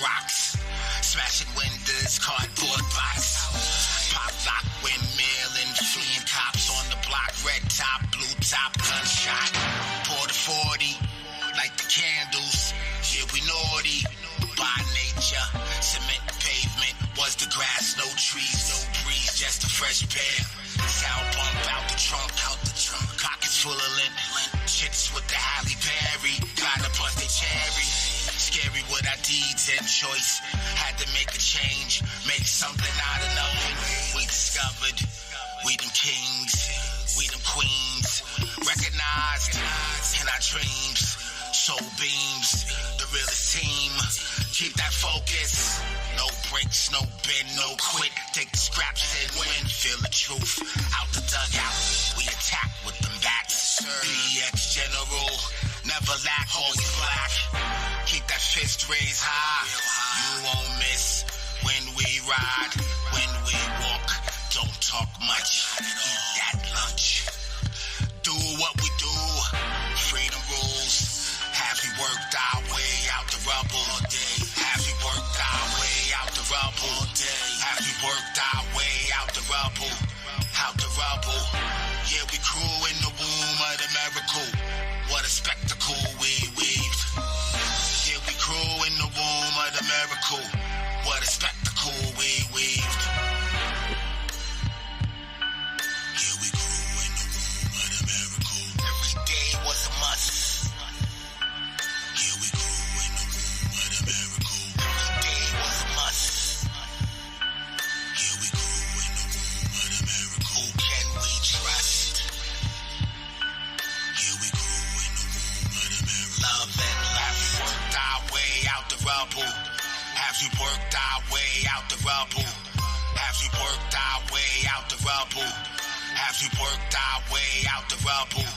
rocks. Smashing windows, cardboard box. Pop lock, windmill, and fleeing cops on the block. Red top, blue top, gunshot. Pour the 40, like the candles. Here we naughty, by nature. Cement pavement, was the grass, no trees, no breeze, just a fresh pair. Sound bump out the trunk, pockets full of lint. Chicks with the Halle Berry, gotta bust a cherry. Scary with our deeds and choice. Had to make a change, make something out of nothing. We discovered, we them kings, we them queens. Recognized in our dreams. Soul beams, the realest team. Keep that focus. No breaks, no bend, no quit. Take the scraps and win. Feel the truth. Out the dugout, we attack with them bats. BX General, never lack, always black. Keep that fist raised high. You won't miss when we ride, when we walk. Don't talk much. Eat that lunch. Do what we do. Freedom rules. Have we worked our way out the rubble all day? Have we worked our way out the rubble all day? Have we worked our way out the rubble? Out the rubble. Yeah, we grew in the womb of the miracle. What a spectacle we weaved. Yeah, we grew in the womb of the miracle. What a spectacle we weaved. Yeah, we grew in the womb of the miracle. Every day was a must. Have we worked our way out the rubble? Have we worked our way out the rubble? Have we worked our way out the rubble? Have we worked our way out the rubble?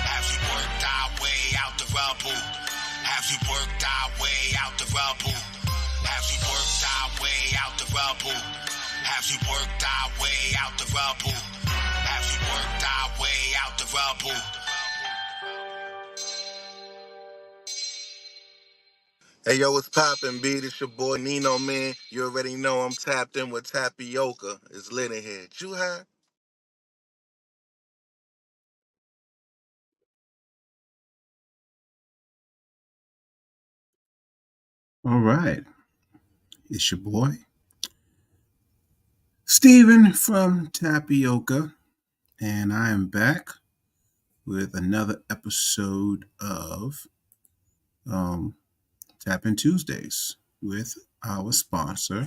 Have we worked our way out the rubble? Have we worked our way out the rubble? Have we worked our way out the rubble? Have we worked our way out the rubble? Hey yo, what's poppin', B? It's your boy Nino Man. You already know I'm tapped in with tapioca. It's lit in here. You high? All right. It's your boy, Steven from Tapioca, and I am back with another episode of Tap In Tuesdays with our sponsor,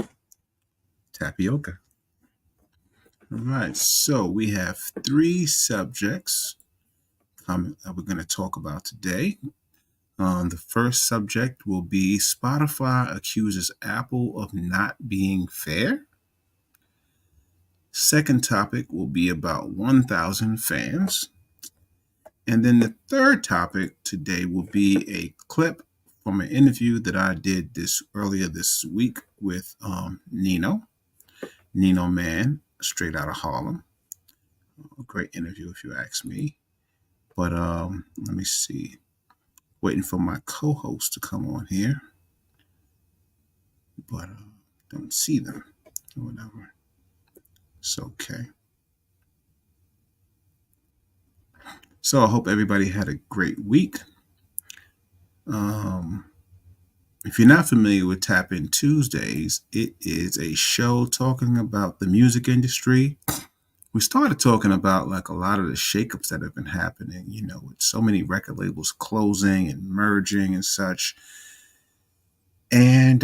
Tapioca. All right. So we have three subjects that we're going to talk about today. The first subject will be Spotify accuses Apple of not being fair. Second topic will be about 1,000 fans. And then the third topic today will be a clip from an interview that I did earlier this week with Nino Man, straight out of Harlem. A great interview, if you ask me. But let me see. Waiting for my co-host to come on here, but don't see them or whatever. It's okay. So I hope everybody had a great week. If you're not familiar with Tap In Tuesdays, it is a show talking about the music industry. We started talking about like a lot of the shakeups that have been happening, with so many record labels closing and merging and such. And,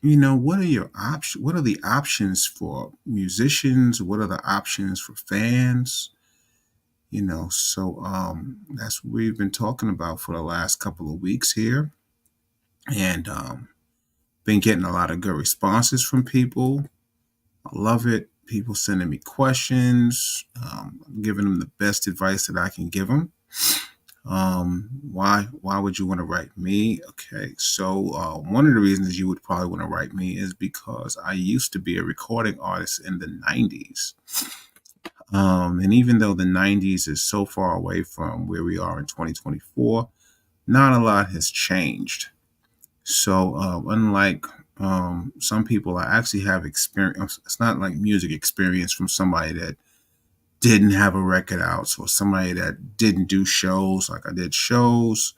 what are your options? What are the options for musicians? What are the options for fans? So that's what we've been talking about for the last couple of weeks here. And been getting a lot of good responses from people. I love it. People sending me questions, giving them the best advice that I can give them. Why would you want to write me? Okay, so one of the reasons you would probably want to write me is because I used to be a recording artist in the 90s. And even though the 90s is so far away from where we are in 2024, not a lot has changed. So unlike some people, I actually have experience. It's not like music experience from somebody that didn't have a record out, or somebody that didn't do shows. Like I did shows,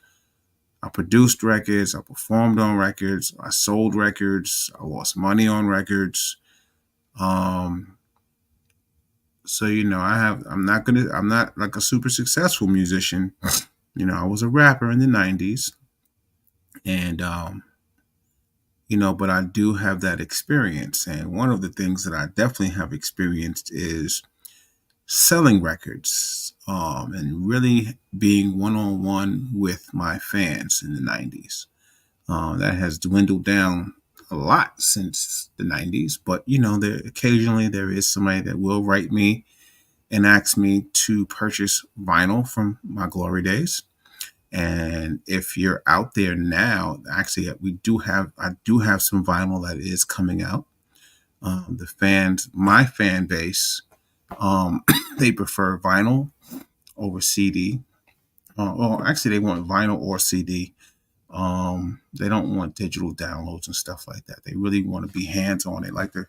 I produced records, I performed on records, I sold records, I lost money on records. Um, so I'm not like a super successful musician. I was a rapper in the '90s, and but I do have that experience. And one of the things that I definitely have experienced is selling records, and really being one on one with my fans in the '90s. That has dwindled down a lot since the '90s, but occasionally there is somebody that will write me and ask me to purchase vinyl from my glory days. And if you're out there now, actually, I do have some vinyl that is coming out. My fan base, they prefer vinyl over CD. Well, actually, they want vinyl or CD. They don't want digital downloads and stuff like that. They really want to be hands on. They like to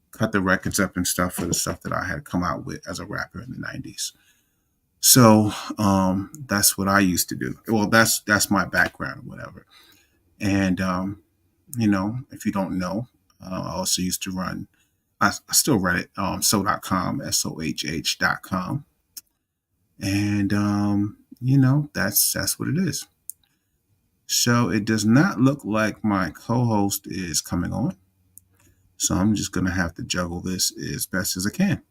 cut the records up and stuff for the stuff that I had come out with as a rapper in the '90s. So that's what I used to do. Well, that's my background or whatever. And if you don't know, I also used to run. I still run it. So.com, sohh.com, and that's what it is. So it does not look like my co-host is coming on. So I'm just gonna have to juggle this as best as I can.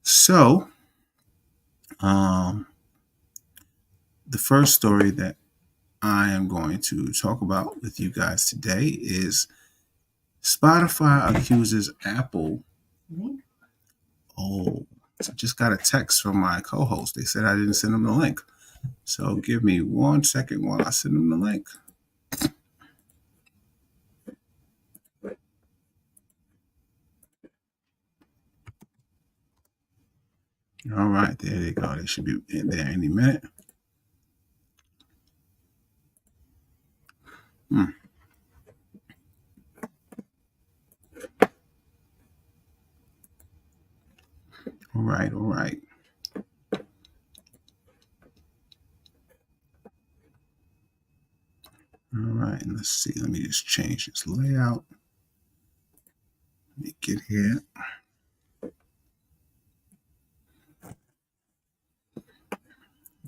So um, the first story that I am going to talk about with you guys today is Spotify accuses Apple. Oh, I just got a text from my co-host. They said I didn't send them the link. So give me 1 second while I send them the link. All right, there they go. They should be in there any minute. Hmm. All right, all right. All right, let's see. Let me just change this layout. Let me get here.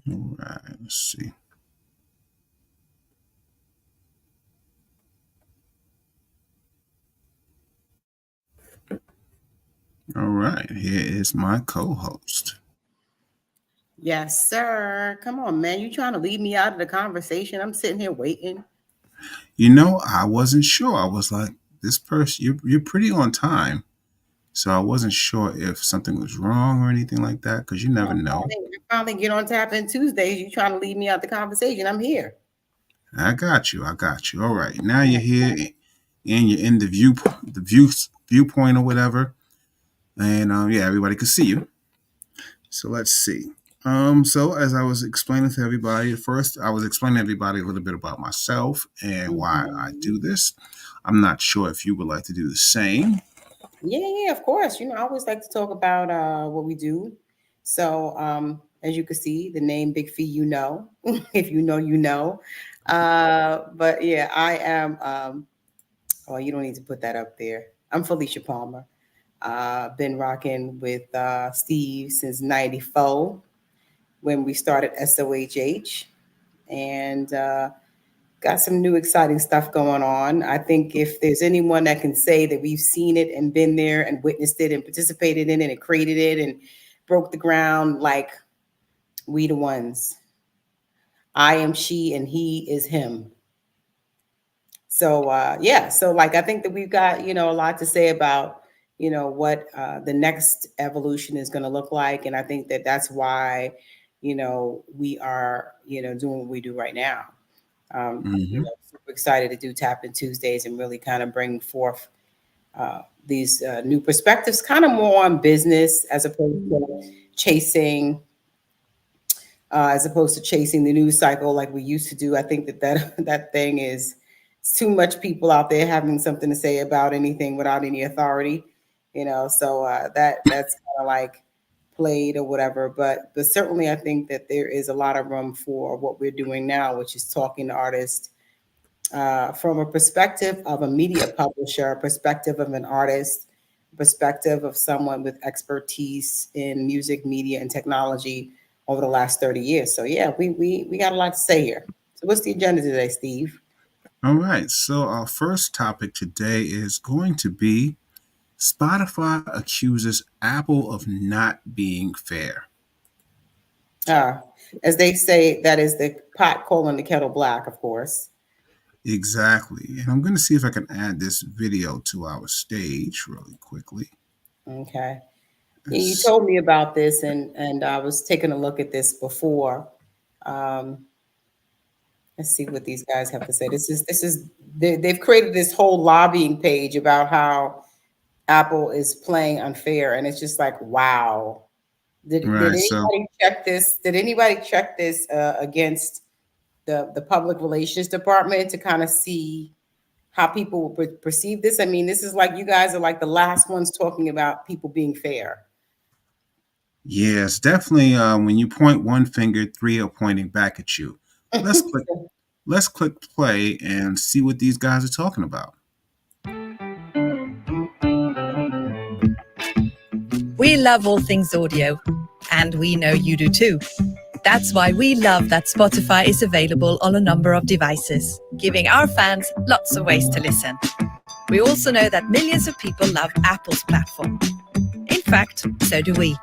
All right, let's see. All right, here is my co-host. Yes, sir. Come on, man. You trying to leave me out of the conversation? I'm sitting here waiting. I wasn't sure. I was like, this person, you're pretty on time. So I wasn't sure if something was wrong or anything like that, because you never know. I finally get on tap in Tuesdays. You trying to leave me out the conversation? I'm here. I got you. I got you. All right. Now you're here and you're in the viewpoint or whatever. And yeah, everybody can see you. So let's see. So as I was explaining to everybody, first I was explaining to everybody a little bit about myself and why I do this. I'm not sure if you would like to do the same. Yeah, of course. I always like to talk about what we do. So, as you can see, the name Big Fee, if you know, you know. But yeah, I am. Oh, you don't need to put that up there. I'm Felicia Palmer. Been rocking with Steve since '94 when we started SOHH, and got some new exciting stuff going on. I think if there's anyone that can say that we've seen it and been there and witnessed it and participated in it and created it and broke the ground, like we the ones. I am she and he is him. So yeah, so like I think that we've got a lot to say about what the next evolution is going to look like, and I think that that's why we are doing what we do right now. Mm-hmm. Super excited to do Tap In Tuesdays and really kind of bring forth these new perspectives, kind of more on business as opposed to chasing as opposed to chasing the news cycle like we used to do. I think that thing is it's too much people out there having something to say about anything without any authority, So that's kind of like played or whatever. But certainly, I think that there is a lot of room for what we're doing now, which is talking to artists from a perspective of a media publisher, a perspective of an artist, perspective of someone with expertise in music, media, and technology over the last 30 years. So yeah, we got a lot to say here. So what's the agenda today, Steve? All right. So our first topic today is going to be Spotify accuses Apple of not being fair. Uh, as they say, that is the pot calling the kettle black, of course. Exactly. And I'm going to see if I can add this video to our stage really quickly. Okay. Yeah, you told me about this, and I was taking a look at this before. Um, let's see what these guys have to say. They've created this whole lobbying page about how Apple is playing unfair, and it's just like, wow. Did Right. So, anybody check this? Did anybody check this against the public relations department to kind of see how people would perceive this? I mean, this is like you guys are like the last ones talking about people being fair. yes, definitely. When you point one finger, three are pointing back at you. Let's click. Let's click play and see what these guys are talking about. We love all things audio, and we know you do too. That's why we love that Spotify is available on a number of devices, giving our fans lots of ways to listen. We also know that millions of people love Apple's platform. In fact, so do we.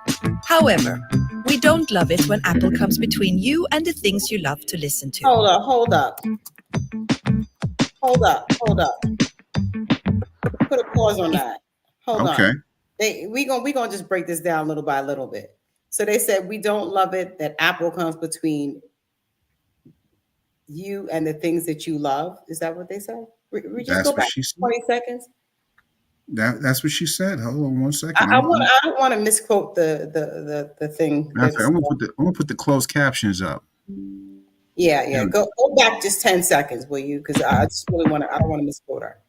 However, we don't love it when Apple comes between you and the things you love to listen to. Hold up. Put a pause on that. Hold on. We gonna just break this down little by little bit. So they said we don't love it that Apple comes between you and the things that you love. Is that what they said? We just go back 20 seconds. That's what she said. Hold on 1 second. I don't want to misquote the thing. I'm gonna put the closed captions up. Yeah. Go back just 10 seconds, will you? Because I just really want to. I don't want to misquote her.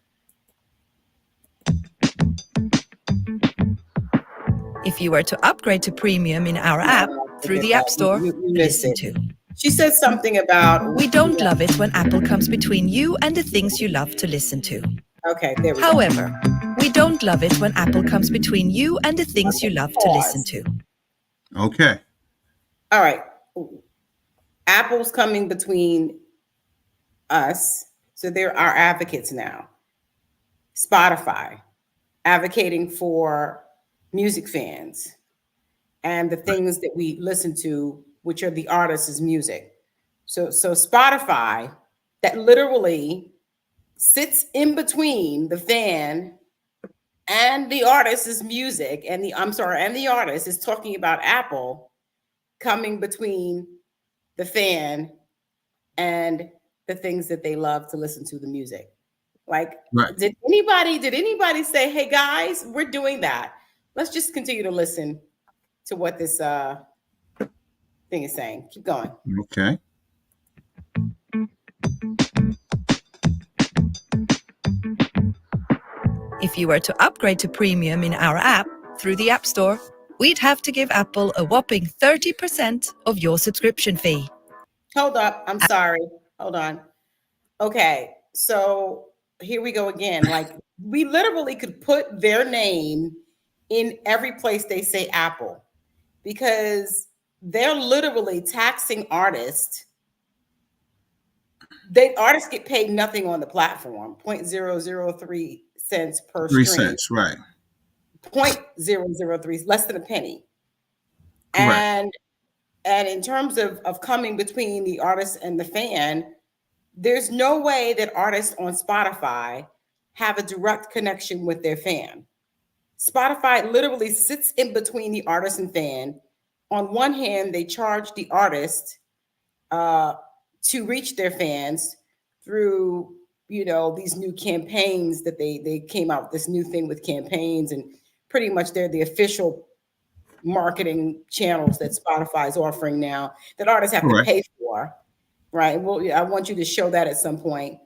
If you were to upgrade to premium in our app through the App Store, listen to. She said something about we don't love it when Apple comes between you and the things you love to listen to. Okay, there we go. However, we don't love it when Apple comes between you and the things you love to listen to. Okay. All right. Apple's coming between us, so they're our advocates now. Spotify, advocating for music fans and the things that we listen to, which are the artist's music. So Spotify, that literally sits in between the fan and the artist's music, and the artist is talking about Apple coming between the fan and the things that they love to listen to, the music. Like, right. Did anybody say, hey guys, we're doing that? Let's just continue to listen to what this thing is saying. Keep going. Okay. If you were to upgrade to premium in our app through the App Store, we'd have to give Apple a whopping 30% of your subscription fee. Hold up. I'm sorry. Hold on. Okay. So here we go again. Like, we literally could put their name in every place they say Apple, because they're literally taxing artists. Artists get paid nothing on the platform, 0.003 cents per 3 stream. cents, right. 0.003, less than a penny. Correct. And in terms of coming between the artist and the fan, there's no way that artists on Spotify have a direct connection with their fan. Spotify literally sits in between the artist and fan. On one hand, they charge the artist to reach their fans through, these new campaigns that they came out with, this new thing with campaigns, and pretty much they're the official marketing channels that Spotify is offering now that artists have to Correct. pay for, right? Well, I want you to show that at some point.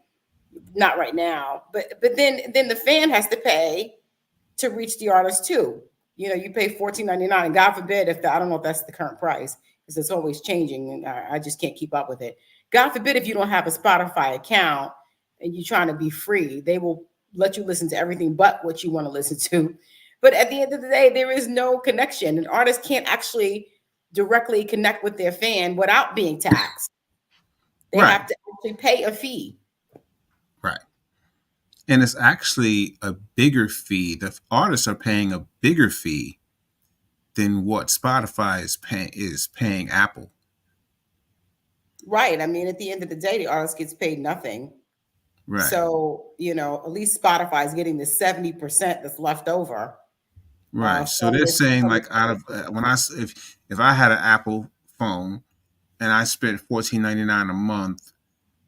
Not right now, but then the fan has to pay to reach the artist too. You know, you pay $14.99, and God forbid if I don't know if that's the current price because it's always changing, and I just can't keep up with it. God forbid if you don't have a Spotify account and you're trying to be free, they will let you listen to everything but what you want to listen to. But at the end of the day, there is no connection. An artist can't actually directly connect with their fan without being taxed. They Right. have to actually pay a fee. Right. And it's actually a bigger fee. The artists are paying a bigger fee than what Spotify is paying Apple. Right. I mean, at the end of the day, the artist gets paid nothing. Right. So, you know, at least Spotify is getting the 70% that's left over. Right. So they're saying like out of if I had an Apple phone and I spent $14.99 a month,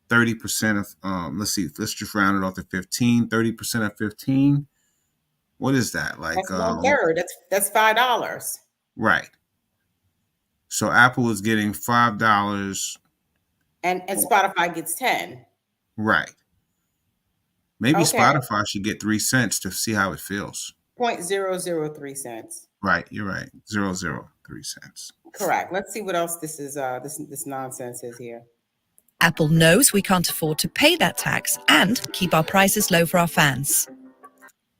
30% of let's just round it off to 15, 30% of 15. What is that? Like that's 1/3. That's $5. Right. So Apple is getting $5. And Spotify gets 10. Right. Maybe Okay. Spotify should get 3 cents to see how it feels. 0.003 cents. Right, you're right. 0.003 cents. Correct. Let's see what else this is. This nonsense is here. Apple knows we can't afford to pay that tax and keep our prices low for our fans.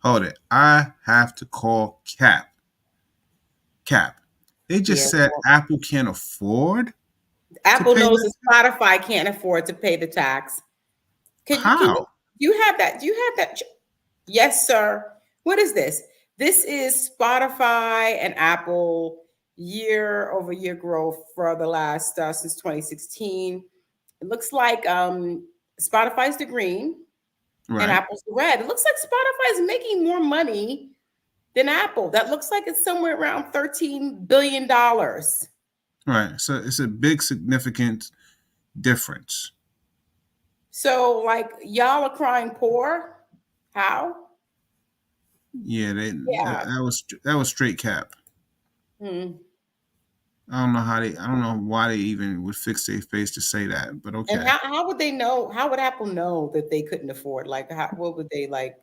Hold it. I have to call Cap. They just said Apple can't afford. Apple knows that Spotify can't afford to pay the tax. How? You have that? Do you have that? Yes, sir. What is this? This is Spotify and Apple year-over-year growth for the last since 2016. It looks like Spotify's the green and Apple's the red. It looks like Spotify is making more money than Apple. That looks like it's somewhere around $13 billion. Right. So it's a big, significant difference. So, like, y'all are crying poor. How? Yeah, that was straight Cap. I don't know why they even would fix their face to say that, but okay. And how would they know? How would Apple know that they couldn't afford? Like, what would they like?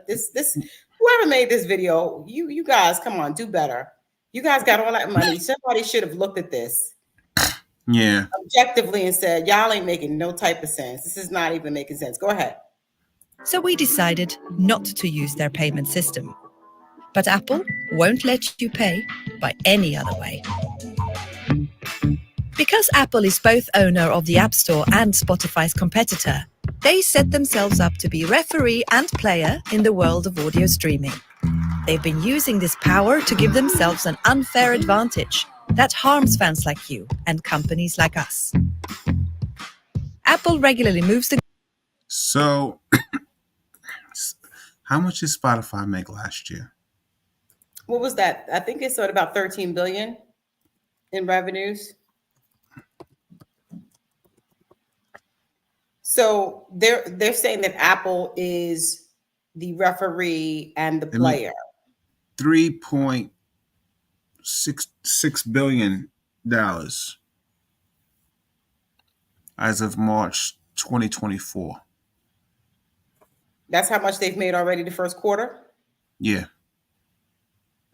This whoever made this video, you guys, come on, do better. You guys got all that money. Somebody should have looked at this, objectively, and said, "Y'all ain't making no type of sense. This is not even making sense." Go ahead. So we decided not to use their payment system. But Apple won't let you pay by any other way. Because Apple is both owner of the App Store and Spotify's competitor, they set themselves up to be referee and player in the world of audio streaming. They've been using this power to give themselves an unfair advantage that harms fans like you and companies like us. Apple regularly moves the... So, how much did Spotify make last year? What was that? I think it's about 13 billion in revenues. So they're saying that Apple is the referee and the player. $3.66 billion as of March 2024. That's how much they've made already the first quarter? Yeah.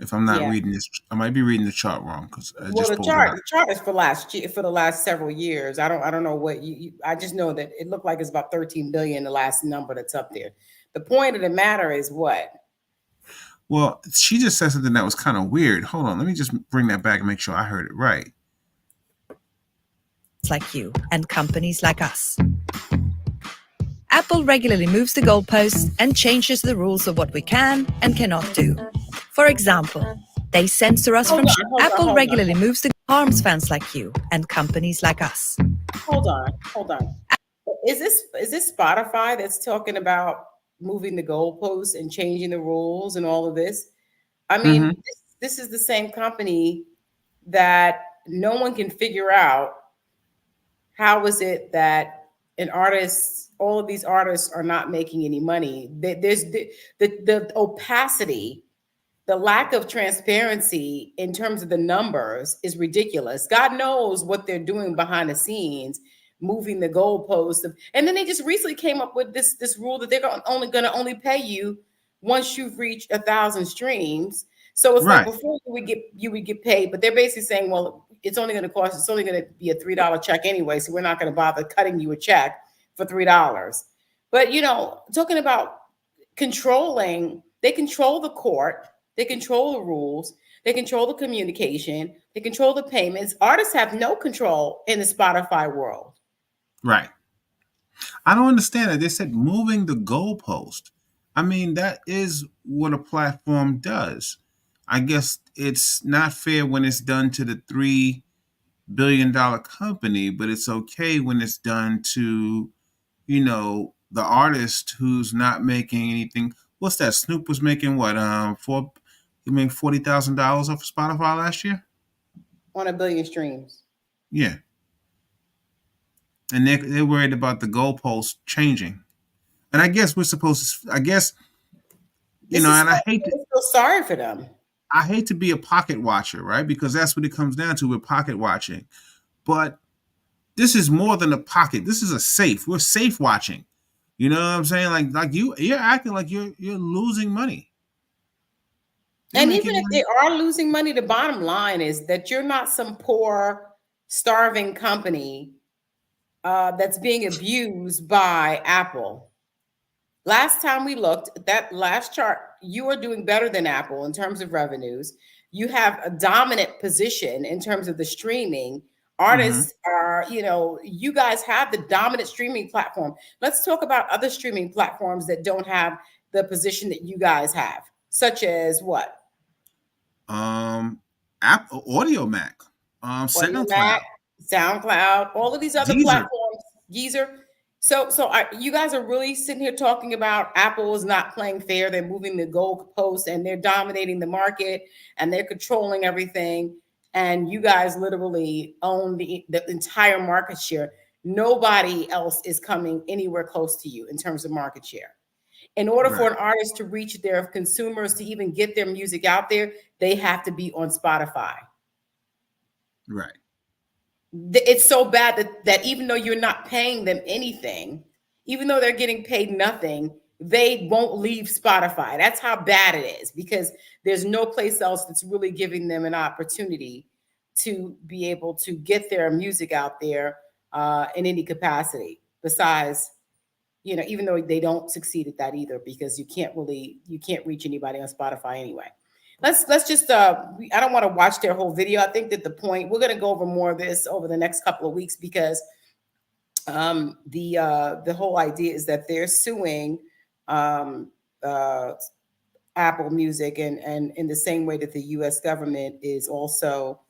If I'm not reading this, I might be reading the chart wrong because the chart is for last year, for the last several years. I don't know what I just know that it looked like it's about 13 billion, the last number that's up there. The point of the matter is what? Well, she just said something that was kind of weird. Hold on, let me just bring that back and make sure I heard it right. Like you and companies like us. Apple regularly moves the goalposts and changes the rules of what we can and cannot do. For example, they censor us from... Apple regularly moves the... harms fans like you and companies like us. Hold on. Is this Spotify that's talking about moving the goalposts and changing the rules and all of this? I mean, this is the same company that no one can figure out. How is it that all of these artists are not making any money? There's the opacity the lack of transparency in terms of the numbers is ridiculous. God knows what they're doing behind the scenes, moving the goalposts. And then they just recently came up with this rule that they're only going to only pay you once you've reached 1,000 streams. So it's like Right. before you would get paid, but they're basically saying, well, it's only going to cost. It's only going to be a $3 check anyway, so we're not going to bother cutting you a check for $3. But talking about controlling, they control the court, they control the rules, they control the communication, they control the payments. Artists have no control in the Spotify world. Right. I don't understand it. They said moving the goalpost. I mean, that is what a platform does. I guess it's not fair when it's done to the $3 billion company, but it's okay when it's done to, the artist who's not making anything. What's that? Snoop was making what? He made $40,000 off of Spotify last year. On 1 billion streams. Yeah, and they're worried about the goalpost changing. And I guess we're supposed to. I guess and I hate to. Feel sorry for them. I hate to be a pocket watcher, right? Because that's what it comes down to. We're pocket watching, but this is more than a pocket. This is a safe. We're safe watching. You know what I'm saying? Like you're acting like you're losing money. And even if they are losing money, the bottom line is that you're not some poor, starving company that's being abused by Apple. Last time we looked at that last chart, you are doing better than Apple in terms of revenues. You have a dominant position in terms of the streaming. Artists are, you guys have the dominant streaming platform. Let's talk about other streaming platforms that don't have the position that you guys have, such as what? Apple Audio Mac, SoundCloud, all of these other Deezer. platforms, Geezer. So you guys are really sitting here talking about Apple is not playing fair. They're moving the goalposts and they're dominating the market and they're controlling everything. And you guys literally own the entire market share. Nobody else is coming anywhere close to you in terms of market share. In order for an artist to reach their consumers, to even get their music out there, they have to be on Spotify. Right. It's so bad that even though you're not paying them anything, even though they're getting paid nothing, they won't leave Spotify. That's how bad it is, because there's no place else that's really giving them an opportunity to be able to get their music out there in any capacity besides, even though they don't succeed at that either, because you can't reach anybody on Spotify anyway. Let's just I don't want to watch their whole video. I think that we're going to go over more of this over the next couple of weeks, because the whole idea is that they're suing Apple Music, and in the same way that the US government is also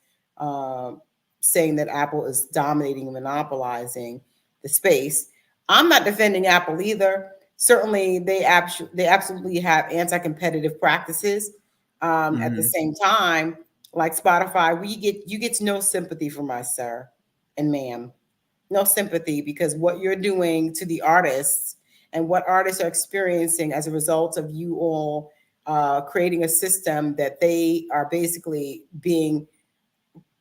saying that Apple is dominating and monopolizing the space. I'm not defending Apple either. Certainly they absolutely have anti-competitive practices. At the same time, like Spotify, you get no sympathy from us, sir and ma'am. No sympathy, because what you're doing to the artists and what artists are experiencing as a result of you all creating a system that they are basically being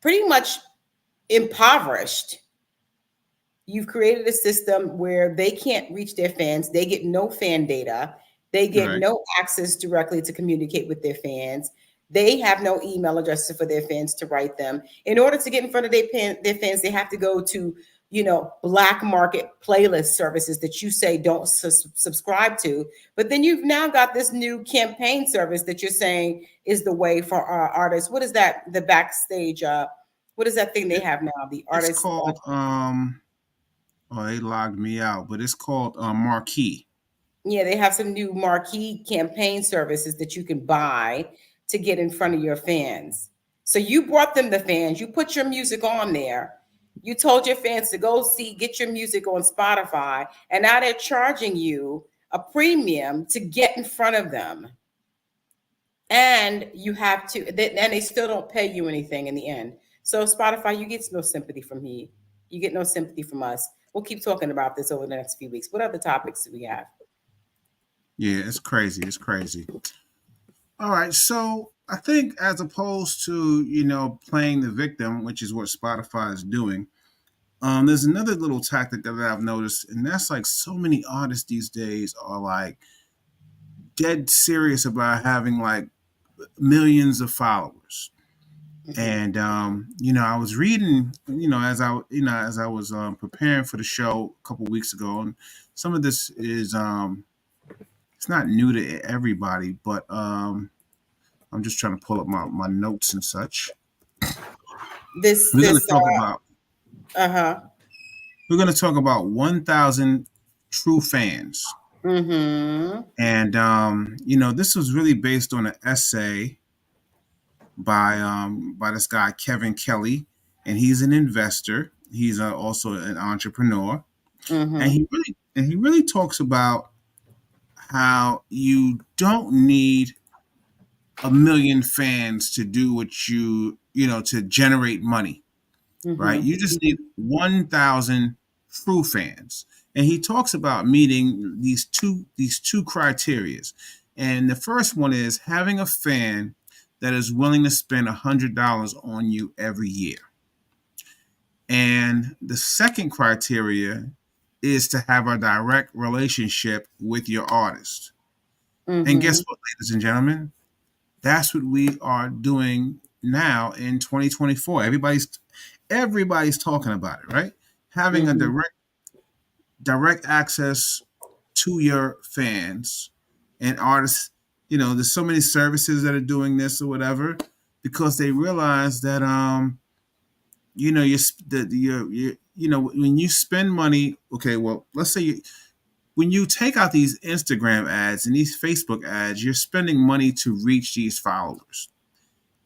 pretty much impoverished. You've created a system where they can't reach their fans. They get no fan data. They get no access directly to communicate with their fans. They have no email addresses for their fans to write them. In order to get in front of their fans, they have to go to, black market playlist services that you say don't subscribe to. But then you've now got this new campaign service that you're saying is the way for our artists. What is that? The backstage? What is that thing they have now? The artists. It's called they logged me out, but it's called Marquee. Yeah, they have some new marquee campaign services that you can buy to get in front of your fans. So you brought them the fans, you put your music on there. You told your fans to get your music on Spotify, and now they're charging you a premium to get in front of them. And you have to, and they still don't pay you anything in the end. So Spotify, you get no sympathy from me. You get no sympathy from us. We'll keep talking about this over the next few weeks. What other topics do we have? Yeah, it's crazy. It's crazy. All right. So I think as opposed to, playing the victim, which is what Spotify is doing, there's another little tactic that I've noticed, and that's like so many artists these days are like dead serious about having like millions of followers. Mhm. And I was reading, as I was preparing for the show a couple weeks ago, and some of this is it's not new to everybody, but I'm just trying to pull up my notes and such. This We're going to this talk about uh-huh. we're going to talk about 1,000 true fans, Mhm. and this was really based on an essay by this guy Kevin Kelly, and he's an investor. He's also an entrepreneur, and Mhm. he really talks about how you don't need a million fans to do what to generate money, right? Mhm. You just need 1,000 true fans. And he talks about meeting these two criterias. And the first one is having a fan that is willing to spend $100 on you every year. And the second criteria is to have a direct relationship with your artist. And guess Mhm. what, ladies and gentlemen? That's what we are doing now in 2024. Everybody's talking about it, right? Having a Mhm. direct access to your fans and artists. There's so many services that are doing this or whatever because they realize that when you spend money. Okay, well, let's say when you take out these Instagram ads and these Facebook ads, you're spending money to reach these followers.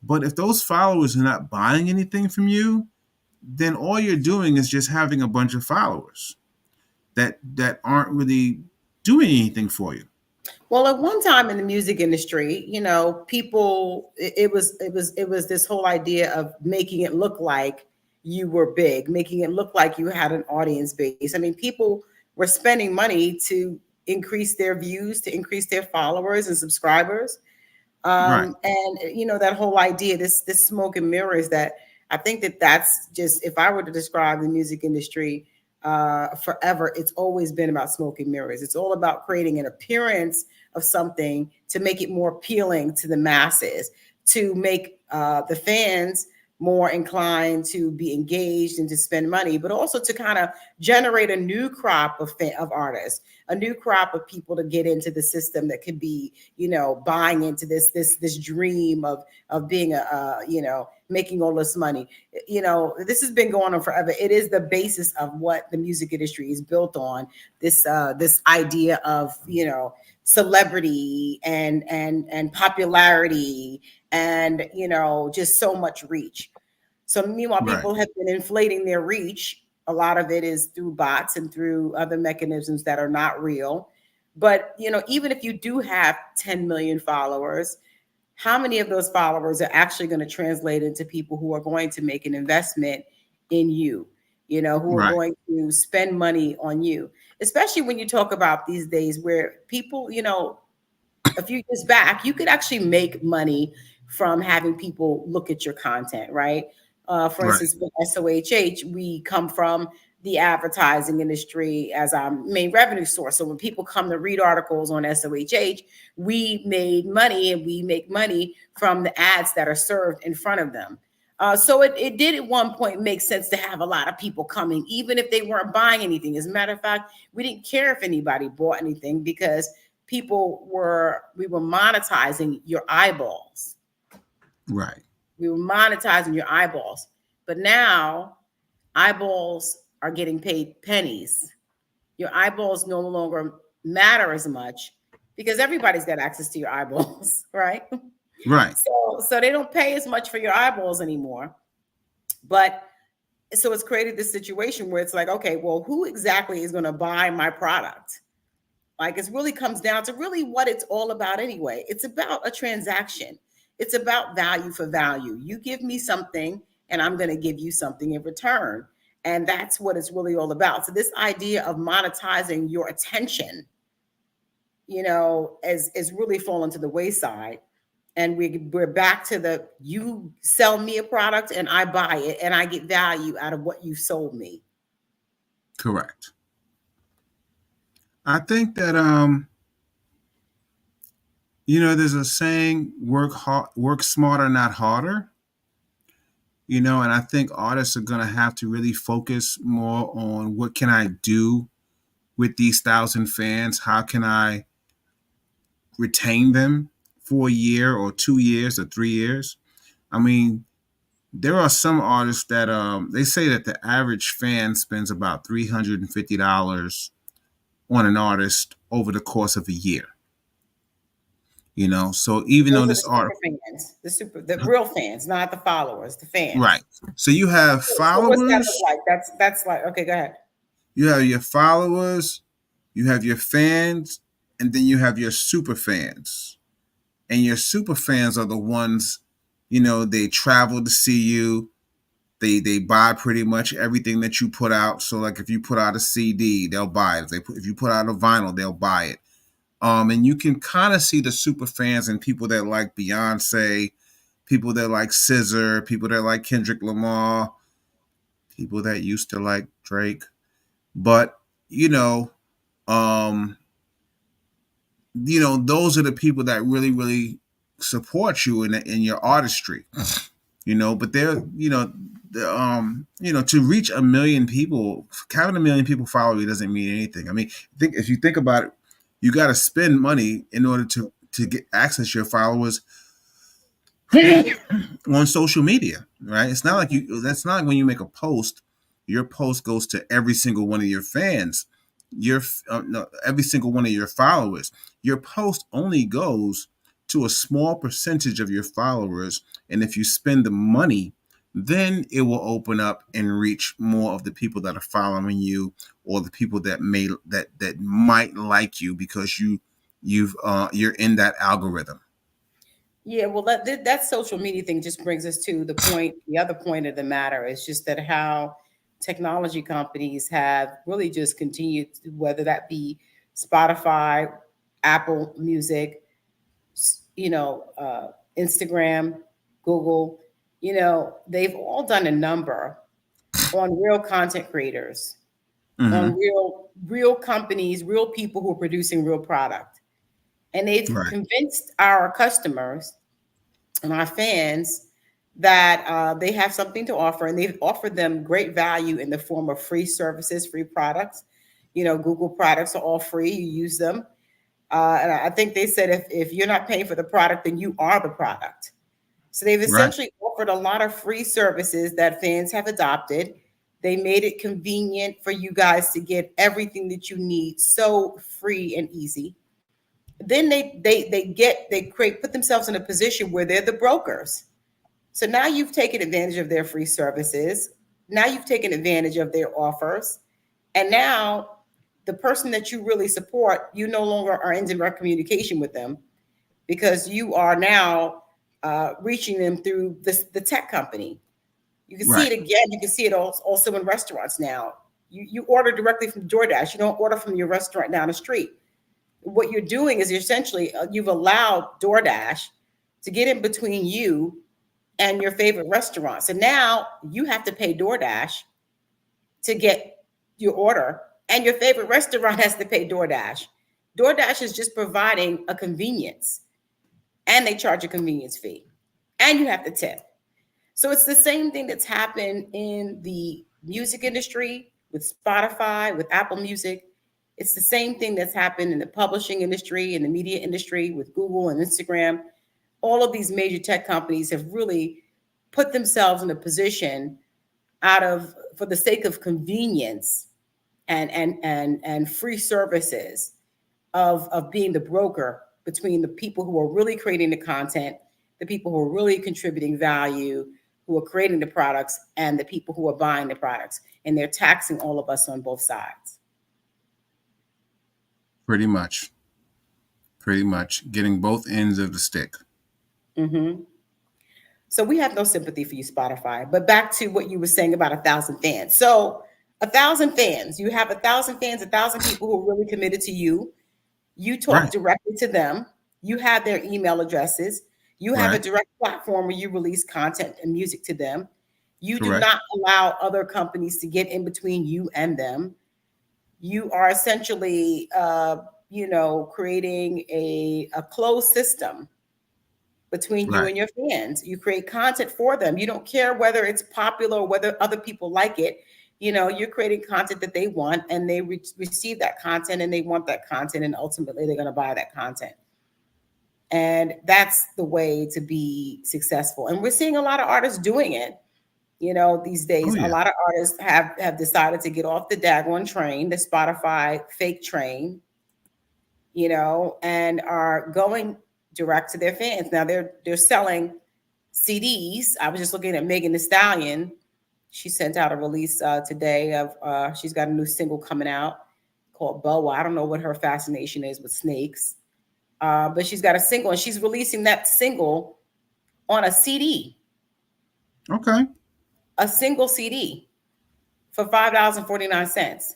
But if those followers are not buying anything from you, then all you're doing is just having a bunch of followers that aren't really doing anything for you. Well, at one time in the music industry, people it was this whole idea of making it look like you were big, making it look like you had an audience base. I mean, people were spending money to increase their views, to increase their followers and subscribers. Right, And that whole idea, this smoke and mirrors, that I think that's just, if I were to describe the music industry forever, it's always been about smoke and mirrors. It's all about creating an appearance of something to make it more appealing to the masses, to make the fans more inclined to be engaged and to spend money, but also to kind of generate a new crop of artists, a new crop of people to get into the system that could be, buying into this dream of being making all this money. This has been going on forever. It is the basis of what the music industry is built on. This idea of celebrity and popularity and just so much reach. So meanwhile, right, people have been inflating their reach. A lot of it is through bots and through other mechanisms that are not real. But even if you do have 10 million followers, how many of those followers are actually going to translate into people who are going to make an investment in you, who are right, going to spend money on you? Especially when you talk about these days where people, a few years back, you could actually make money from having people look at your content, right? For right, instance, with SOHH, we come from the advertising industry as our main revenue source. So when people come to read articles on SOHH, we made money, and we make money from the ads that are served in front of them. So it did at one point make sense to have a lot of people coming, even if they weren't buying anything. As a matter of fact, we didn't care if anybody bought anything because we were monetizing your eyeballs. right, We were monetizing your eyeballs. But now eyeballs are getting paid pennies. Your eyeballs no longer matter as much because everybody's got access to your eyeballs, right? right, So they don't pay as much for your eyeballs anymore. But so it's created this situation where it's like, okay, well, who exactly is going to buy my product? Like, it really comes down to really what it's all about anyway. It's about a transaction. It's about value for value. You give me something and I'm going to give you something in return. And that's what it's really all about. So this idea of monetizing your attention, is really fallen to the wayside. And we're back to the, you sell me a product and I buy it and I get value out of what you sold me. Correct. I think that there's a saying, work smarter, not harder. And I think artists are going to have to really focus more on what can I do with these 1,000 fans? How can I retain them for a year or 2 years or 3 years? I mean, there are some artists that they say that the average fan spends about $350 on an artist over the course of a year. So even Those though are the this art, super fans, the real fans, not the followers, the fans. right? So you have So what's that look followers. like? That's like, okay, go ahead. You have your followers, you have your fans, and then you have your super fans. And your super fans are the ones, they travel to see you. They buy pretty much everything that you put out. So like if you put out a CD, they'll buy it. If you put out a vinyl, they'll buy it. And you can kind of see the super fans and people that like Beyonce, people that like SZA, people that like Kendrick Lamar, people that used to like Drake. But um, those are the people that really, really support you in your artistry. But they're, to reach 1 million people, having 1 million people follow you doesn't mean anything. I mean, if you think about it, you got to spend money in order to get access your followers on social media, right? It's not like that's not like when you make a post, your post goes to every single one of your fans, every single one of your followers. Your post only goes to a small percentage of your followers, and if you spend the money, then it will open up and reach more of the people that are following you, or the people that might like you because you're in that algorithm. Yeah, well, that social media thing just brings us to the point. The other point of the matter is just that how technology companies have really just continued, whether that be Spotify, Apple Music, Instagram, Google, they've all done a number on real content creators, on real companies, real people who are producing real product. And they've convinced our customers and our fans that they have something to offer, and they've offered them great value in the form of free services, free products. Google products are all free. You use them. And I think they said if you're not paying for the product, then you are the product. So they've essentially offered a lot of free services that fans have adopted. They made it convenient for you guys to get everything that you need so free and easy. Then put themselves in a position where they're the brokers. So now you've taken advantage of their free services. Now you've taken advantage of their offers. And now the person that you really support, you no longer are in direct communication with them because you are now reaching them through the tech company. You can see it again. You can see it also in restaurants now. You order directly from DoorDash. You don't order from your restaurant down the street. What you're doing is essentially you've allowed DoorDash to get in between you and your favorite restaurant. So now you have to pay DoorDash to get your order, and your favorite restaurant has to pay DoorDash. DoorDash is just providing a convenience, and they charge a convenience fee, and you have to tip. So it's the same thing that's happened in the music industry with Spotify, with Apple Music. It's the same thing that's happened in the publishing industry, in the media industry with Google and Instagram. All of these major tech companies have really put themselves in a position for the sake of convenience and free services of being the broker between the people who are really creating the content, the people who are really contributing value, who are creating the products, and the people who are buying the products. And they're taxing all of us on both sides. Pretty much getting both ends of the stick. Mm-hmm. So we have no sympathy for you, Spotify. But back to what you were saying about 1,000 fans. So 1,000 fans, you have 1,000 fans, 1,000 people who are really committed to you. You talk directly to them. You have their email addresses. You have a Right. direct platform where you release content and music to them. You do Correct. not allow other companies to get in between you and them. You are essentially, creating a closed system between you Right. and your fans. You create content for them. You don't care whether it's popular or whether other people like it. You're creating content that they want, and they receive that content, and they want that content, and ultimately they're going to buy that content. And that's the way to be successful. And we're seeing a lot of artists doing it. These Oh days, a yeah. lot of artists have decided to get off the daggone train, the Spotify fake train, and are going direct to their fans. Now they're selling CDs. I was just looking at Megan Thee Stallion. She sent out a release today of she's got a new single coming out called Boa. I don't know what her fascination is with snakes, but she's got a single, and she's releasing that single on a CD, Okay. a single CD for $5.49.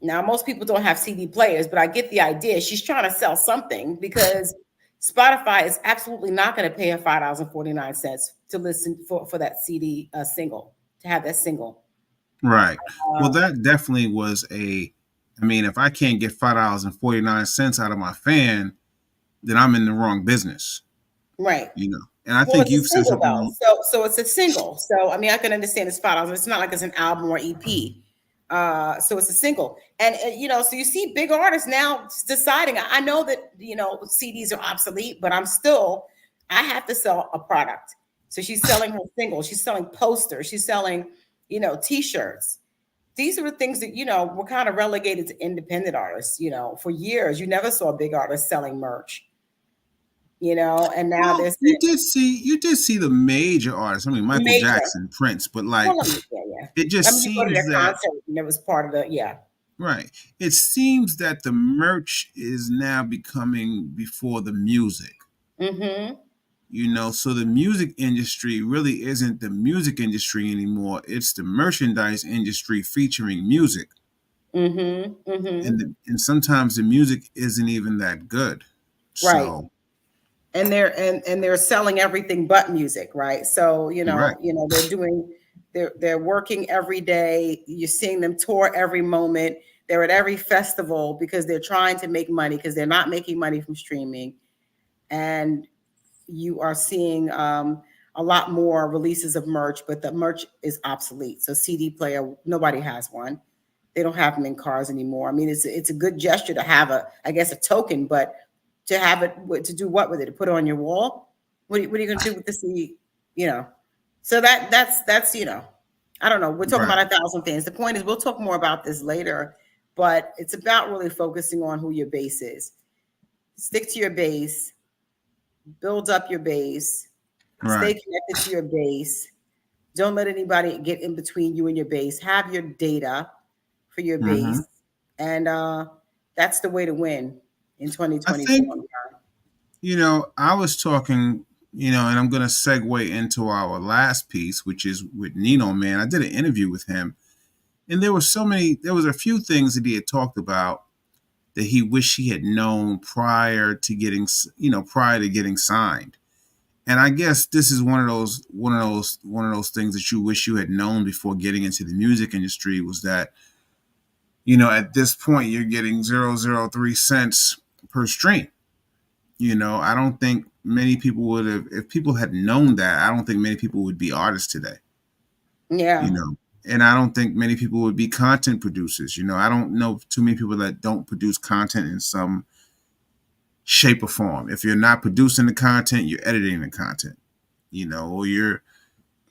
Now, most people don't have CD players, but I get the idea. She's trying to sell something because Spotify is absolutely not going to pay her $5.49 to listen for that CD single, to have that single. Right. Well, Uh, that definitely was a. I mean, if I can't get $5.49 out of my fan, then I'm in the wrong business. right. And I Well, think it's a you've said single something. though, so it's a single. So I mean, I can understand it's $5. It's not like it's an album or EP. So it's a single, and so you see big artists now deciding. I know that CDs are obsolete, but I have to sell a product. So she's selling her single. She's selling posters. She's selling T-shirts. These are the things that were kind of relegated to independent artists. For years, you never saw big artists selling merch. And now Well, there's you did see the major artists. I mean, Michael major. Jackson, Prince, but Well, like yeah. it I just mean, you go to seems their that concert, and it was part of the, yeah. right. It seems that the merch is now becoming before the music. Mm-hmm. So the music industry really isn't the music industry anymore. It's the merchandise industry featuring music. Mm-hmm. Mm-hmm. And sometimes the music isn't even that good. Right. So, And they're selling everything but music, right? So, right. they're working every day. You're seeing them tour every moment. They're at every festival because they're trying to make money because they're not making money from streaming. And you are seeing a lot more releases of merch, but the merch is obsolete. So CD player, nobody has one. They don't have them in cars anymore. I mean, it's a good gesture to have I guess a token, but to have it to do what with it? To put it on your wall? What are you going to do with the CD? So that's I don't know. We're talking Right. about 1,000 fans. The point is, we'll talk more about this later, but it's about really focusing on who your base is. Stick to your base, build up your base, stay Right. connected to your base. Don't let anybody get in between you and your base. Have your data for your Hmm. base, and that's the way to win in I 2024. think, I was talking, and I'm going to segue into our last piece, which is with Nino Man. I did an interview with him, and there was a few things that he had talked about that he wished he had known prior to getting signed. And I guess this is one of those things that you wish you had known before getting into the music industry was that, at this point you're getting 0.003 per stream. I don't think many people would have, if people had known that, I don't think many people would be artists today, you Yeah, know. And I don't think many people would be content producers. I don't know too many people that don't produce content in some shape or form. If you're not producing the content, you're editing the content, or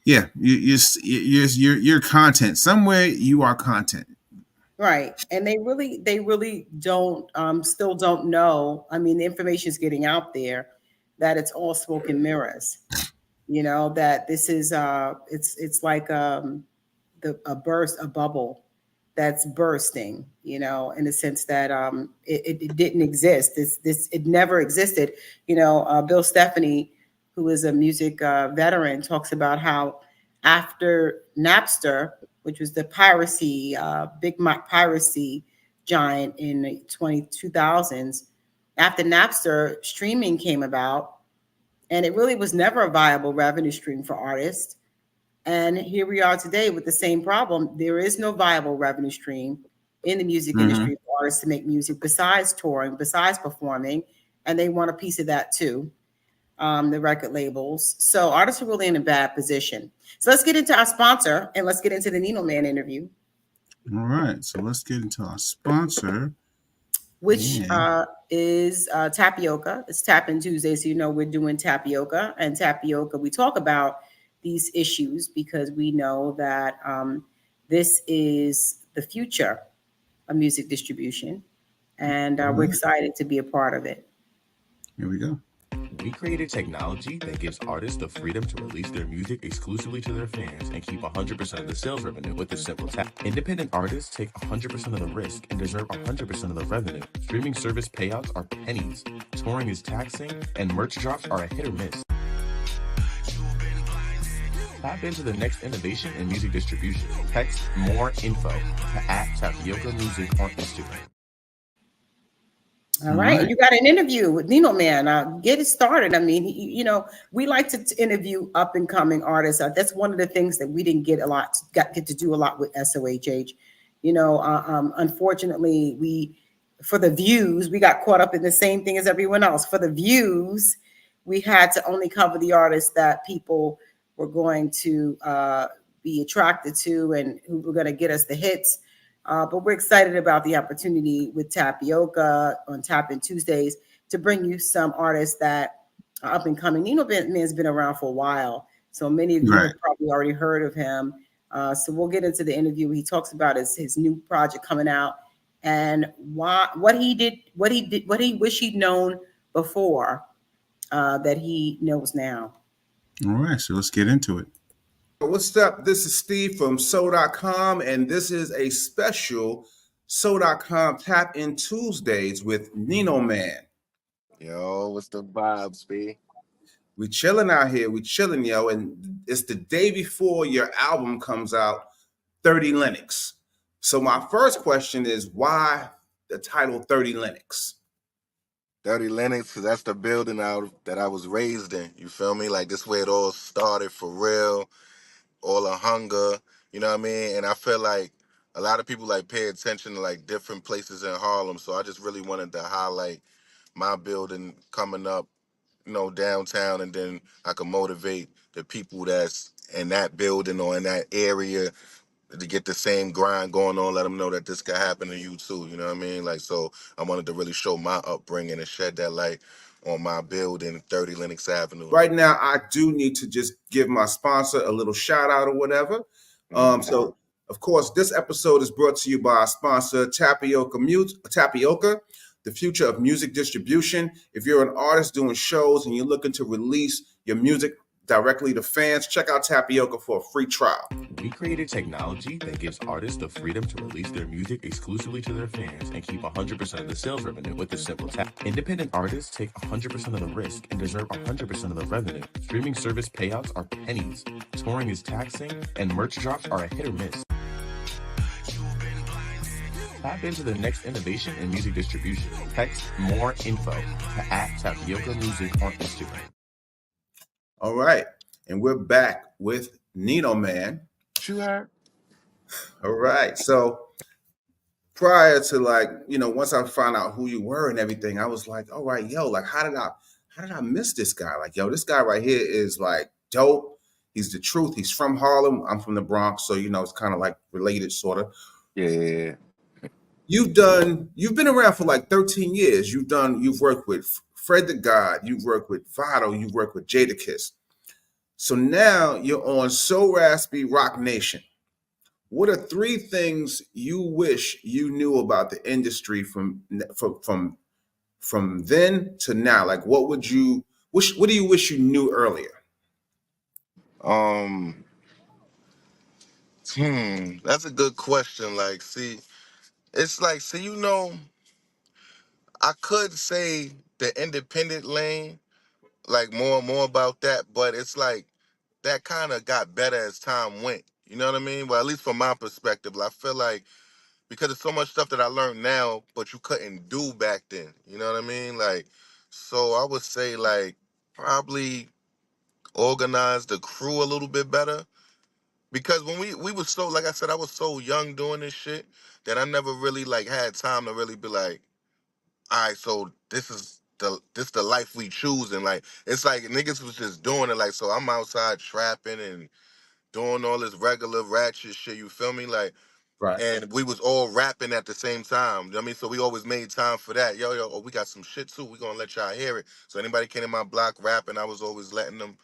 yeah, you're content. Somewhere you are content. right. And they really don't still don't know. I mean, the information is getting out there that it's all smoke and mirrors. That this is it's like a bubble that's bursting, in the sense that it didn't exist. This it never existed. Bill Stephanie, who is a music veteran, talks about how after Napster, which was the piracy, piracy giant in the 2000s, after Napster, streaming came about, And it really was never a viable revenue stream for artists. And here we are today with the same problem. There is no viable revenue stream in the music Mm-hmm. industry for artists to make music besides touring, besides performing, and they want a piece of that too. The record labels. So artists are really in a bad position. So let's get into our sponsor and let's get into the Nino Man interview, All right. So let's get into our sponsor. which is Tapioca. It's Tap In Tuesday, so you know we're doing Tapioca. And Tapioca, we talk about these issues because we know that this is the future of music distribution, and we're excited to be a part of it. Here we go. We created technology that gives artists the freedom to release their music exclusively to their fans and keep 100% of the sales revenue with a simple tap. Independent artists take 100% of the risk and deserve 100% of the revenue. Streaming service payouts are pennies. Touring is taxing, and merch drops are a hit or miss. Tap into the next innovation in music distribution. Text more info to @Tapioca Music on Instagram. All right. And you got an interview with Nino Man. Get it started. I mean, we like to interview up and coming artists. That's one of the things that we didn't get to do a lot with SOHH. Unfortunately, for the views, we got caught up in the same thing as everyone else. For the views, we had to only cover the artists that people were going to be attracted to and who were going to get us the hits. But we're excited about the opportunity with Tapioca on Tap In Tuesdays to bring you some artists that are up and coming. Nino Man's been around for a while, so many of you have probably already heard of him. So we'll get into the interview. He talks about his new project coming out and what he wish he'd known before that he knows now. All right, so let's get into it. What's up? This is Steve from So.com, and this is a special So.com Tap In Tuesdays with Nino Man. Yo, what's the vibes, B? We chilling out here. We chilling, yo, and it's the day before your album comes out, 30 Linux. So my first question is, why the title 30 Linux? 30 Linux, because that's the building that I was raised in. You feel me? Like, this where it all started for real. All the hunger, you know what I mean? And I feel like a lot of people like pay attention to like different places in Harlem. So I just really wanted to highlight my building coming up, downtown, and then I could motivate the people that's in that building or in that area to get the same grind going on, let them know that this could happen to you too, you know what I mean? Like, so I wanted to really show my upbringing and shed that light on my building, 30 Lenox Avenue. Right now, I do need to just give my sponsor a little shout out or whatever. So, of course, this episode is brought to you by our sponsor, Tapioca, the future of music distribution. If you're an artist doing shows and you're looking to release your music directly to fans, check out Tapioca for a free trial. We created technology that gives artists the freedom to release their music exclusively to their fans and keep 100% of the sales revenue with a simple tap. Independent artists take 100% of the risk and deserve 100% of the revenue. Streaming service payouts are pennies. Touring is taxing, and merch drops are a hit or miss. Tap into the next innovation in music distribution. Text more info to @Tapioca Music on Instagram. All right, and we're back with Nino Man. Sure. All right, so prior to once I found out who you were and everything, I was like, all right, yo, like how did I miss this guy? Like, yo, this guy right here is like dope. He's the truth. He's from Harlem. I'm from the Bronx, so it's kind of like related, sort of. Yeah. You've been around for like 13 years. You've worked with Fred the God. You've worked with Vado. You've worked with Jadakiss. So now you're on So Raspy Rock Nation. What are 3 things you wish you knew about the industry from then to now? Like, what do you wish you knew earlier? That's a good question. Like, I could say the independent lane, like more and more about that, but it's like that kind of got better as time went. You know what I mean? Well, at least from my perspective, I feel like because there's so much stuff that I learned now, but you couldn't do back then. You know what I mean? Like, so I would say like probably organize the crew a little bit better. Because when we was so, like I said, I was so young doing this shit that I never really like had time to really be like, all right, so this the life we choosing. Like it's like niggas was just doing it. Like so, I'm outside trapping and doing all this regular ratchet shit. You feel me? Like, Right. and we was all rapping at the same time. You know what I mean, so we always made time for that. Yo, oh, we got some shit too. We gonna let y'all hear it. So anybody came in my block rapping, I was always letting them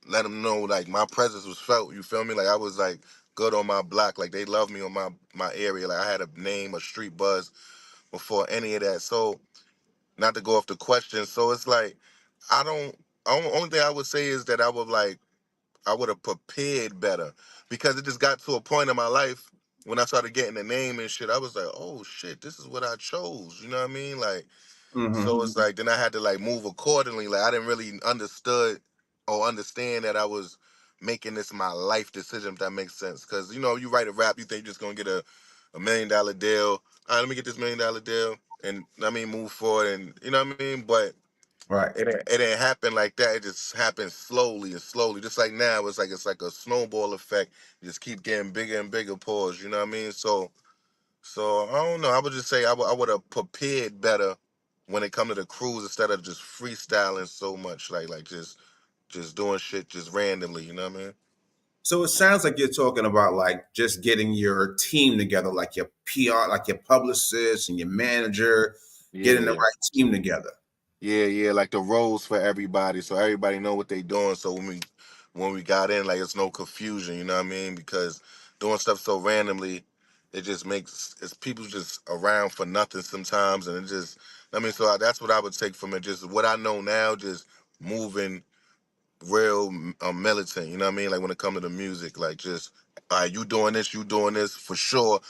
let them know like my presence was felt. You feel me? Like I was like good on my block. Like they loved me on my area. Like I had a name, a street buzz before any of that. So not to go off the question. So it's like I don't. Only thing I would say is that I would have prepared better because it just got to a point in my life when I started getting the name and shit. I was like, oh shit, this is what I chose. You know what I mean? Like, Mm-hmm. so it's like then I had to like move accordingly. Like I didn't really understood or understand that I was making this my life decision. If that makes sense, because you write a rap, you think you're just gonna get a $1 million deal. All right, let me get this $1 million deal, and I mean move forward, and you know what I mean. But Right. it didn't happen like that. It just happened slowly and slowly. Just like now, it's like a snowball effect. You just keep getting bigger and bigger. Pause. You know what I mean? So I don't know. I would just say I would have prepared better when it come to the cruise instead of just freestyling so much, like just doing shit just randomly. You know what I mean? So it sounds like you're talking about like just getting your team together, like your PR, like your publicist and your manager, getting the Yeah. right team together. Yeah, like the roles for everybody, so everybody know what they doing. So when we got in, like it's no confusion. You know what I mean? Because doing stuff so randomly, it just makes it's people just around for nothing sometimes, and it just I mean, so that's what I would take from it. Just what I know now, just moving real militant. You know what I mean? Like when it comes to the music, like just all right, you doing this for sure.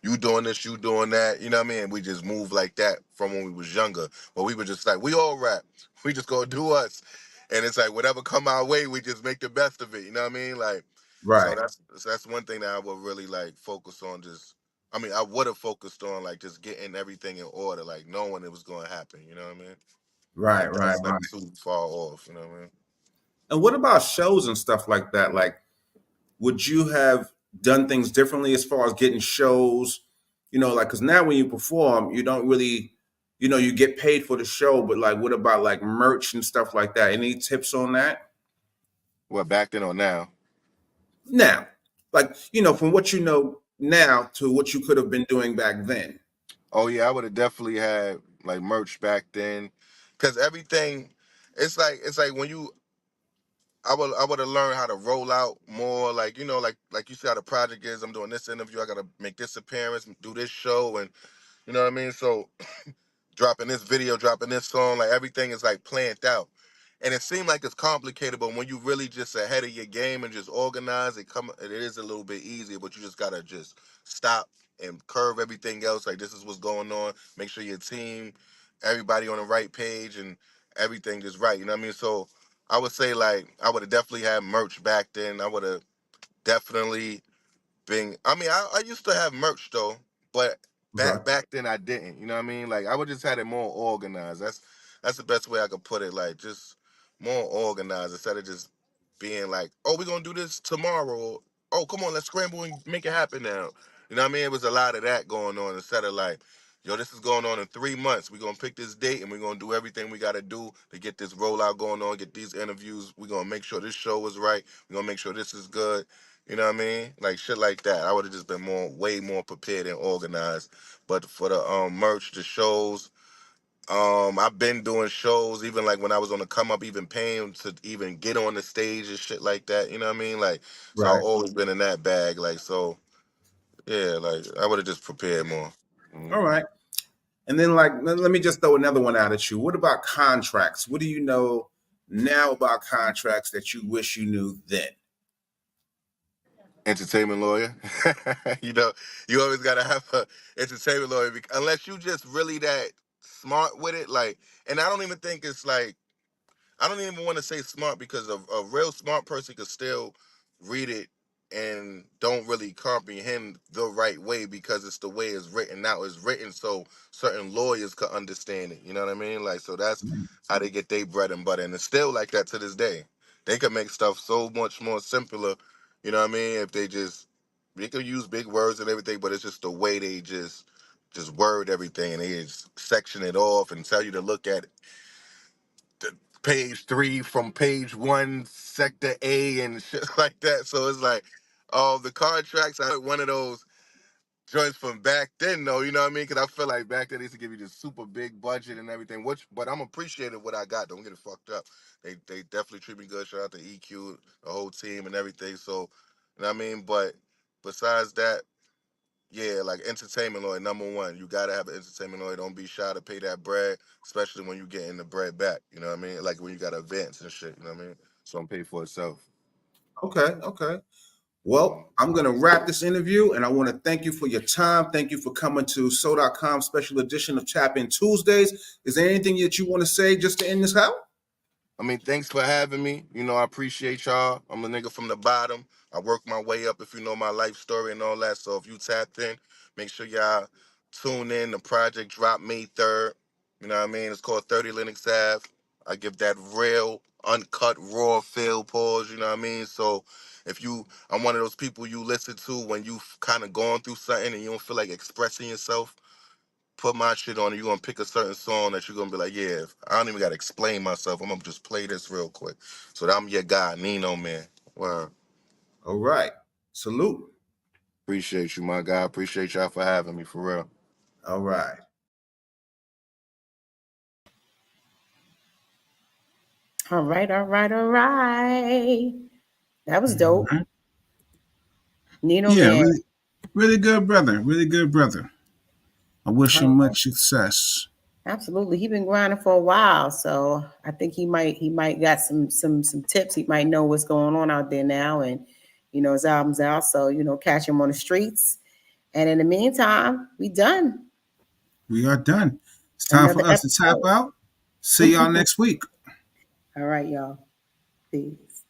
You doing this, you doing that. You know what I mean? We just move like that from when we was younger. But we were just like, we all rap. We just gonna do us. And it's like whatever come our way, we just make the best of it. You know what I mean? Like, so Right. that's one thing that I would really like focus on. Just, I mean, I would have focused on like just getting everything in order, like knowing it was gonna happen. You know what I mean? Right. Like Right. that's Right. not too far off. You know what I mean? And what about shows and stuff like that? Like, would you have done things differently as far as getting shows? Like, because now when you perform, you don't really, you get paid for the show, but like, what about like merch and stuff like that? Any tips on that? Well, back then or now? Now, like, from what you know now to what you could have been doing back then. Oh yeah, I would have definitely had like merch back then, cause everything, it's like when you, I would have learned how to roll out more, like like you see how the project is. I'm doing this interview, I gotta make this appearance, do this show, and you know what I mean. So dropping this video, dropping this song, like everything is like planned out. And it seemed like it's complicated, but when you really just ahead of your game and just organize, it is a little bit easier, but you just gotta just stop and curve everything else. Like this is what's going on. Make sure your team, everybody on the right page and everything is right. You know what I mean? So I would say like I would have definitely had merch back then. I would have definitely I mean, I used to have merch though, but back Okay. back then I didn't. You know what I mean? Like I would just had it more organized. That's the best way I could put it. Like just more organized instead of just being like, oh, we're gonna do this tomorrow. Or, oh, come on, let's scramble and make it happen now. You know what I mean? It was a lot of that going on instead of like, yo, this is going on in 3 months. We're gonna pick this date and we're gonna do everything we gotta do to get this rollout going on, get these interviews. We're gonna make sure this show is right. We're gonna make sure this is good. You know what I mean? Like shit like that. I would have just been way more prepared and organized. But for the merch, the shows, I've been doing shows even like when I was on the come up, even paying to even get on the stage and shit like that. You know what I mean? Like so I've Right. always been in that bag. Like so yeah, like I would have just prepared more. Mhm. All right. And then, like, let me just throw another one out at you. What about contracts? What do you know now about contracts that you wish you knew then? Entertainment lawyer. you know, you always gotta have a entertainment lawyer unless you just really that smart with it. Like, and I don't even think it's like I don't even want to say smart because a real smart person could still read it and don't really comprehend the right way because it's the way it's written out. It's written so certain lawyers could understand it. You know what I mean? Like, so that's how they get their bread and butter, and it's still like that to this day. They could make stuff so much more simpler. You know what I mean? If they could use big words and everything, but it's just the way they just word everything, and they just section it off and tell you to look at the page 3 from page 1, sector A and shit like that. So it's like, oh, the contracts. I one of those joints from back then, though. You know what I mean? Because I feel like back then they used to give you this super big budget and everything. But I'm appreciative what I got. Don't get it fucked up. They definitely treat me good. Shout out to EQ, the whole team, and everything. So, you know what I mean? But besides that, yeah, like entertainment lawyer, number one. You gotta have an entertainment lawyer. Don't be shy to pay that bread, especially when you getting the bread back. You know what I mean? Like when you got advance and shit. You know what I mean? So I'm paid for itself. Okay, okay. Well, I'm going to wrap this interview, and I want to thank you for your time. Thank you for coming to So.com special edition of Tap In Tuesdays. Is there anything that you want to say just to end this out? I mean, thanks for having me. You know, I appreciate y'all. I'm a nigga from the bottom. I work my way up, if you know my life story and all that. So if you tapped in, make sure y'all tune in. The project drop May 3rd. You know what I mean? It's called 30 Linux Ave. I give that real, uncut, raw feel, pause, you know what I mean? So if I'm one of those people you listen to when you've kind of gone through something and you don't feel like expressing yourself, put my shit on, and you're gonna pick a certain song that you're gonna be like, yeah, I don't even gotta explain myself. I'm gonna just play this real quick. So I'm your guy, Nino Man. Wow. All right. Salute. Appreciate you, my guy. Appreciate y'all for having me, for real. All right. All right, all right, all right. That was dope. Mhm. Nino Yeah, Man. really, really good brother. Really good brother. I wish All him right. much success. Absolutely. He been grinding for a while. So I think he might got some tips. He might know what's going on out there now. And, his album's out. So, catch him on the streets. And in the meantime, we done. We are done. It's time Another for us to tap episode. out. See y'all next week. All right, y'all. Peace.